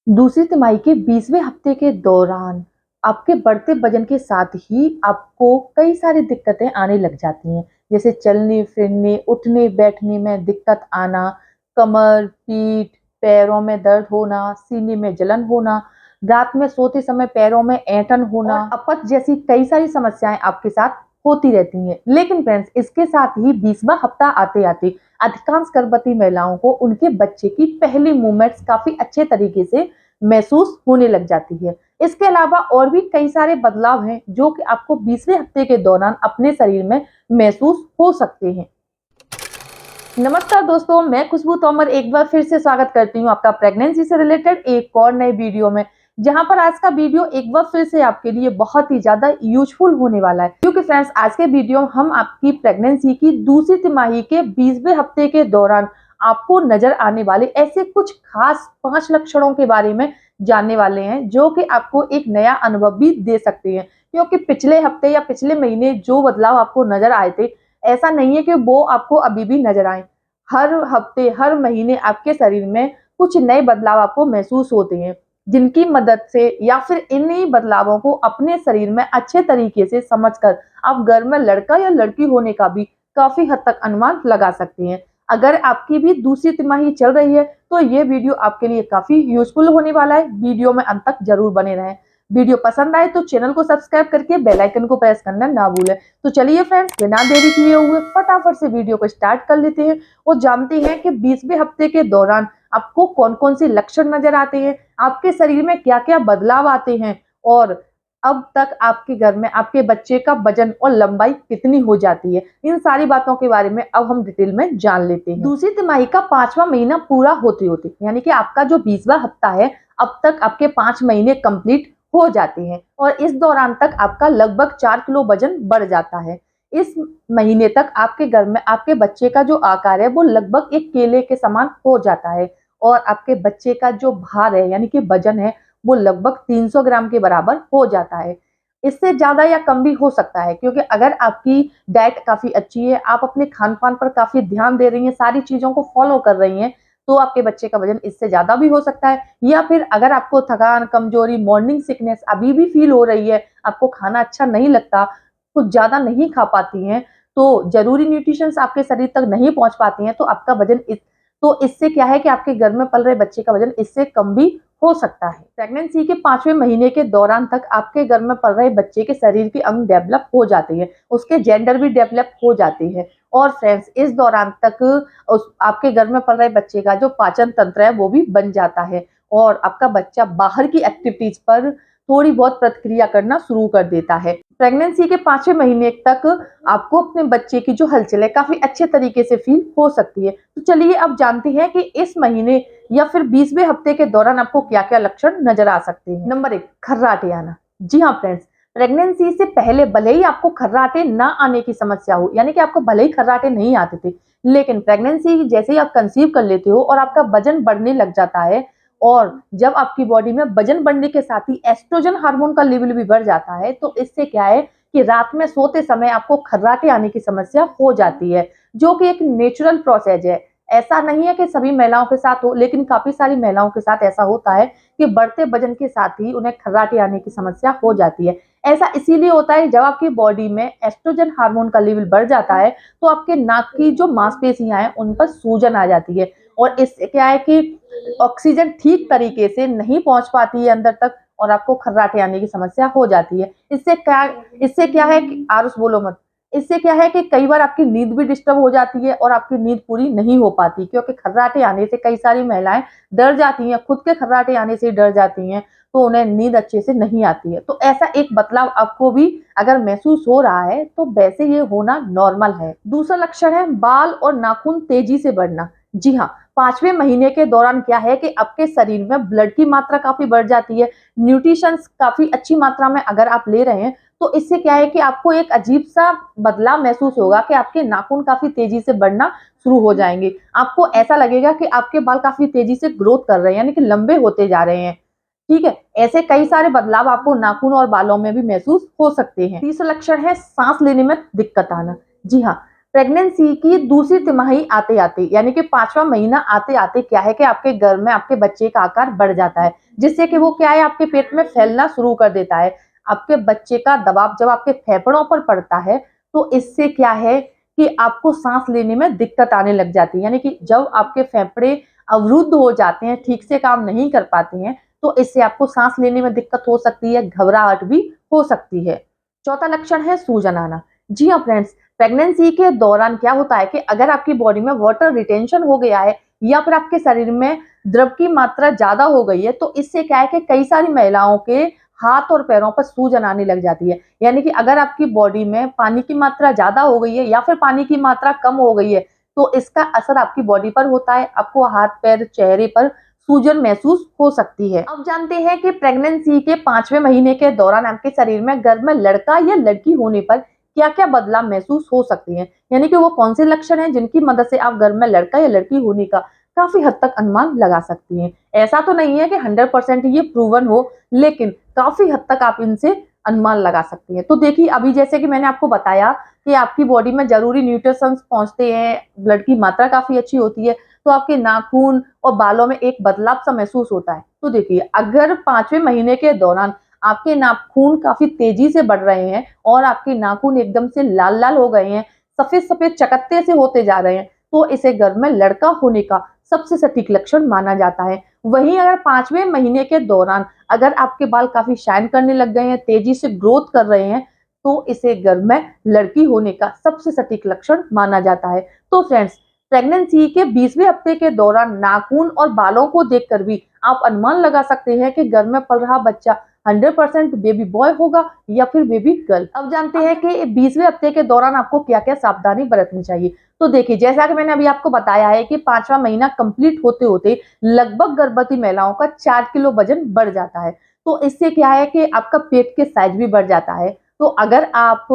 दूसरी तिमाही के 20वें हफ्ते के दौरान आपके बढ़ते वजन के साथ ही आपको कई सारी दिक्कतें आने लग जाती हैं। जैसे चलने फिरने उठने बैठने में दिक्कत आना, कमर पीठ पैरों में दर्द होना, सीने में जलन होना, रात में सोते समय पैरों में ऐंठन होना और अपच जैसी कई सारी समस्याएं आपके साथ होती रहती हैं। लेकिन फ्रेंड्स, इसके साथ ही 20वां हफ्ता आते आते अधिकांश गर्भवती महिलाओं को उनके बच्चे की पहली मूवमेंट्स काफी अच्छे तरीके से महसूस होने लग जाती है। इसके अलावा और भी कई सारे बदलाव हैं जो कि आपको 20वें हफ्ते के दौरान अपने शरीर में महसूस हो सकते हैं। नमस्कार दोस्तों, मैं खुशबू तोमर एक बार फिर से स्वागत करती हूँ आपका प्रेगनेंसी से रिलेटेड एक और नए वीडियो में, जहां पर आज का वीडियो एक बार फिर से आपके लिए बहुत ही ज्यादा यूजफुल होने वाला है। क्योंकि फ्रेंड्स, आज के वीडियो में हम आपकी प्रेगनेंसी की दूसरी तिमाही के 20वें हफ्ते के दौरान आपको नजर आने वाले ऐसे कुछ खास 5 लक्षणों के बारे में जानने वाले हैं, जो कि आपको एक नया अनुभव भी दे सकते हैं। क्योंकि पिछले हफ्ते या पिछले महीने जो बदलाव आपको नजर आए थे, ऐसा नहीं है कि वो आपको अभी भी नजर आए। हर हफ्ते हर महीने आपके शरीर में कुछ नए बदलाव आपको महसूस होते हैं, जिनकी मदद से या फिर इन्हीं बदलावों को अपने शरीर में अच्छे तरीके से समझकर आप घर में लड़का या लड़की होने का भी काफी हद तक अनुमान लगा सकते हैं। अगर आपकी भी दूसरी तिमाही चल रही है तो ये वीडियो आपके लिए काफी यूजफुल होने वाला है। वीडियो में अंत तक जरूर बने रहें। वीडियो पसंद आए तो चैनल को सब्सक्राइब करके बेल आइकन को प्रेस करना ना भूलें। तो चलिए फ्रेंड्स, बिना देरी किए हुए फटाफट से वीडियो को स्टार्ट कर लेते हैं और जानते हैं कि 20वें हफ्ते के दौरान आपको कौन कौन से लक्षण नजर आते हैं, आपके शरीर में क्या क्या बदलाव आते हैं और अब तक आपके घर में आपके बच्चे का वजन और लंबाई कितनी हो जाती है। इन सारी बातों के बारे में अब हम डिटेल में जान लेते हैं। दूसरी तिमाही का 5वां महीना पूरा होते होते यानी कि आपका जो 20वां हफ्ता है, अब तक आपके 5 महीने कंप्लीट हो जाते हैं और इस दौरान तक आपका लगभग 4 किलो वजन बढ़ जाता है। इस महीने तक आपके घर में आपके बच्चे का जो आकार है वो लगभग एक केले के समान हो जाता है और आपके बच्चे का जो भार है यानी कि वजन है वो लगभग 300 ग्राम के बराबर हो जाता है। इससे ज्यादा या कम भी हो सकता है, क्योंकि अगर आपकी डाइट काफी अच्छी है, आप अपने खान पान पर काफी ध्यान दे रही हैं, सारी चीजों को फॉलो कर रही हैं, तो आपके बच्चे का वजन इससे ज्यादा भी हो सकता है। या फिर अगर आपको थकान, कमजोरी, मॉर्निंग सिकनेस अभी भी फील हो रही है, आपको खाना अच्छा नहीं लगता, कुछ ज्यादा नहीं खा पाती हैं, तो जरूरी न्यूट्रिशंस आपके शरीर तक नहीं पहुंच पाती हैं, तो आपका वजन तो इससे क्या है कि आपके घर में पल रहे बच्चे का वजन इससे कम भी हो सकता है। प्रेगनेंसी के 5वें महीने के दौरान तक आपके घर में पल रहे बच्चे के शरीर के अंग डेवलप हो जाते हैं, उसके जेंडर भी डेवलप हो जाते हैं और फ्रेंड्स, इस दौरान तक उस आपके घर में पल रहे बच्चे का जो पाचन तंत्र है वो भी बन जाता है और आपका बच्चा बाहर की एक्टिविटीज पर थोड़ी बहुत प्रतिक्रिया करना शुरू कर देता है। प्रेगनेंसी के 5वें महीने तक आपको अपने बच्चे की जो हलचल है काफी अच्छे तरीके से फील हो सकती है। तो चलिए अब जानते हैं कि इस महीने या फिर 20वें हफ्ते के दौरान आपको क्या क्या लक्षण नजर आ सकते हैं। नंबर 1, खर्राटे आना। जी हाँ फ्रेंड्स, प्रेगनेंसी से पहले भले ही आपको खर्राटे ना आने की समस्या हो, यानी कि आपको भले ही खर्राटे नहीं आते थे, लेकिन प्रेगनेंसी जैसे ही आप कंसीव कर लेते हो और आपका वजन बढ़ने लग जाता है और जब आपकी बॉडी में वजन बढ़ने के साथ ही एस्ट्रोजन हार्मोन का लेवल भी बढ़ जाता है, तो इससे क्या है कि रात में सोते समय आपको खर्राटे आने की समस्या हो जाती है, जो कि एक नेचुरल प्रोसेस है। ऐसा नहीं है कि सभी महिलाओं के साथ हो, लेकिन काफी सारी महिलाओं के साथ ऐसा होता है कि बढ़ते वजन के साथ ही उन्हें खर्राटे आने की समस्या हो जाती है। ऐसा इसीलिए होता है, जब आपकी बॉडी में एस्ट्रोजन हार्मोन का लेवल बढ़ जाता है तो आपके नाक की जो मांसपेशियां हैं उन पर सूजन आ जाती है और इससे क्या है कि ऑक्सीजन ठीक तरीके से नहीं पहुंच पाती है अंदर तक और आपको खर्राटे आने की समस्या हो जाती है। इससे क्या है कि आरुष बोलो मत। इससे क्या है कि कई बार आपकी नींद भी डिस्टर्ब हो जाती है और आपकी नींद पूरी नहीं हो पाती, क्योंकि खर्राटे आने से कई सारी महिलाएं डर जाती हैं, खुद के खर्राटे आने से डर जाती हैं, तो उन्हें नींद अच्छे से नहीं आती है। तो ऐसा एक बदलाव आपको भी अगर महसूस हो रहा है तो वैसे ये होना नॉर्मल है। दूसरा लक्षण है बाल और नाखून तेजी से बढ़ना। जी हाँ, 5वें महीने के दौरान क्या है कि आपके शरीर में ब्लड की मात्रा काफी बढ़ जाती है, न्यूट्रिशंस काफी अच्छी मात्रा में अगर आप ले रहे हैं, तो इससे क्या है कि आपको एक अजीब सा बदलाव महसूस होगा कि आपके नाखून काफी तेजी से बढ़ना शुरू हो जाएंगे। आपको ऐसा लगेगा कि आपके बाल काफी तेजी से ग्रोथ कर रहे हैं, यानी कि लंबे होते जा रहे हैं। ठीक है, ऐसे कई सारे बदलाव आपको नाखून और बालों में भी महसूस हो सकते हैं। तीसरा लक्षण है सांस लेने में दिक्कत आना। जी हाँ, प्रेगनेंसी की दूसरी तिमाही आते-आते यानी कि 5वां महीना आते-आते क्या है कि आपके घर में आपके बच्चे का आकार बढ़ जाता है, जिससे कि वो क्या है आपके पेट में फैलना शुरू कर देता है। आपके बच्चे का दबाव जब आपके फेफड़ों पर पड़ता है, तो इससे क्या है कि आपको साँस लेने में दिक्कत आने लग जाती है। यानी कि जब आपके फेफड़े अवरुद्ध हो जाते हैं, ठीक से काम नहीं कर पाते हैं, तो इससे आपको साँस लेने में दिक्कत हो सकती है, घबराहट भी हो सकती है। चौथा लक्षण है सूजन आना। जी हाँ फ्रेंड्स, प्रेगनेंसी के दौरान क्या होता है कि अगर आपकी बॉडी में वाटर रिटेंशन हो गया है या फिर आपके शरीर में द्रव की मात्रा ज़्यादा हो गई है, तो इससे क्या है कि कई सारी महिलाओं के हाथ और पैरों पर सूजन आने लग जाती है। यानी कि अगर आपकी बॉडी में पानी की मात्रा ज़्यादा हो गई है या फिर पानी की मात्रा कम हो गई है, तो इसका असर आपकी बॉडी पर होता है। आपको हाथ, पैर, चेहरे पर सूजन महसूस हो सकती है। अब जानते हैं कि प्रेगनेंसी के 5वें महीने के दौरान आपके शरीर में गर्भ में लड़का या लड़की होने पर क्या-क्या बदलाव महसूस हो सकते हैं। यानी कि वो कौन से लक्षण हैं जिनकी मदद से आप गर्भ में लड़का या लड़की होने का काफ़ी हद तक अनुमान लगा सकती हैं। ऐसा तो नहीं है कि 100% ये प्रूवन हो, लेकिन काफ़ी हद तक आप इनसे अनुमान लगा सकती हैं। तो देखिए अभी जैसे कि मैंने आपको बताया कि आपकी बॉडी में ज़रूरी न्यूट्रिशंस पहुँचते हैं, ब्लड की मात्रा काफ़ी अच्छी होती है, तो आपके नाखून और बालों में एक बदलाव सा महसूस होता है। तो देखिए अगर 5वें महीने के दौरान आपके नाखून काफ़ी तेज़ी से बढ़ रहे हैं और आपके नाखून एकदम से लाल-लाल हो गए हैं, सफ़ेद-सफ़ेद चकत्ते से होते जा रहे हैं, तो इसे गर्भ में लड़का होने का सबसे सटीक लक्षण माना जाता है। वहीं अगर 5वें महीने के दौरान अगर आपके बाल काफ़ी शाइन करने लग गए हैं, तेज़ी से ग्रोथ कर रहे हैं, तो इसे गर्भ में लड़की होने का सबसे सटीक लक्षण माना जाता है। तो फ्रेंड्स, प्रेगनेंसी के 20वें हफ्ते के दौरान नाखून और बालों को देखकर भी आप अनुमान लगा सकते हैं कि गर्भ में पल रहा बच्चा 100% बेबी बॉय होगा या फिर बेबी गर्ल। अब जानते हैं कि 20वें हफ्ते के दौरान आपको क्या-क्या सावधानी बरतनी चाहिए। तो देखिए, जैसा कि मैंने अभी आपको बताया है कि 5वां महीना कंप्लीट होते-होते लगभग गर्भवती महिलाओं का 4 किलो वजन बढ़ जाता है। तो इससे क्या है कि आपका पेट के साइज भी बढ़ जाता है। तो अगर आप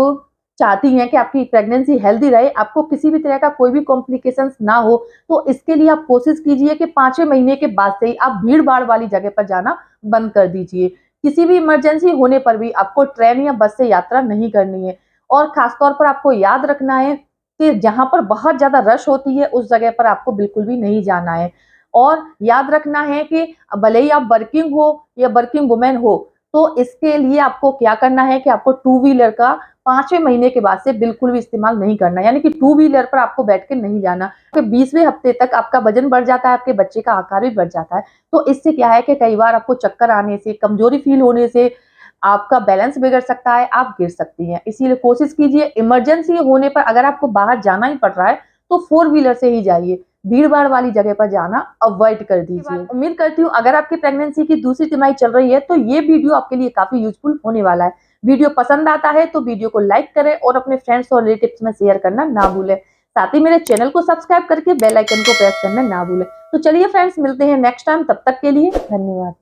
चाहती हैं कि आपकी प्रेगनेंसी हेल्दी रहे, आपको किसी भी तरह का कोई भी कॉम्प्लिकेशंस ना हो, तो इसके लिए आप कोशिश कीजिए कि 5वें महीने के बाद से ही आप भीड़-भाड़ वाली जगह पर जाना बंद कर दीजिए। किसी भी इमरजेंसी होने पर भी आपको ट्रेन या बस से यात्रा नहीं करनी है और खास तौर पर आपको याद रखना है कि जहाँ पर बहुत ज़्यादा रश होती है, उस जगह पर आपको बिल्कुल भी नहीं जाना है। और याद रखना है कि भले ही आप वर्किंग हो या वर्किंग वुमन हो, तो इसके लिए आपको क्या करना है कि आपको टू व्हीलर का 5वें महीने के बाद से बिल्कुल भी इस्तेमाल नहीं करना। यानी कि टू व्हीलर पर आपको बैठ के नहीं जाना। कि 20वें हफ्ते तक आपका वजन बढ़ जाता है, आपके बच्चे का आकार भी बढ़ जाता है। तो इससे क्या है कि कई बार आपको चक्कर आने से, कमज़ोरी फ़ील होने से आपका बैलेंस बिगड़ सकता है, आप गिर सकती हैं। इसीलिए कोशिश कीजिए इमरजेंसी होने पर अगर आपको बाहर जाना ही पड़ रहा है, तो फोर व्हीलर से ही जाइए। भीड़-भाड़ वाली जगह पर जाना अवॉइड कर दीजिए। उम्मीद करती हूँ अगर आपकी प्रेगनेंसी की दूसरी तिमाही चल रही है, तो ये वीडियो आपके लिए काफ़ी यूज़फुल होने वाला है। वीडियो पसंद आता है तो वीडियो को लाइक करें और अपने फ्रेंड्स और रिलेटिव्स में शेयर करना ना भूलें। साथ ही मेरे चैनल को सब्सक्राइब करके बेल आइकन को प्रेस करना ना भूलें। तो चलिए फ्रेंड्स, मिलते हैं नेक्स्ट टाइम, तब तक के लिए धन्यवाद।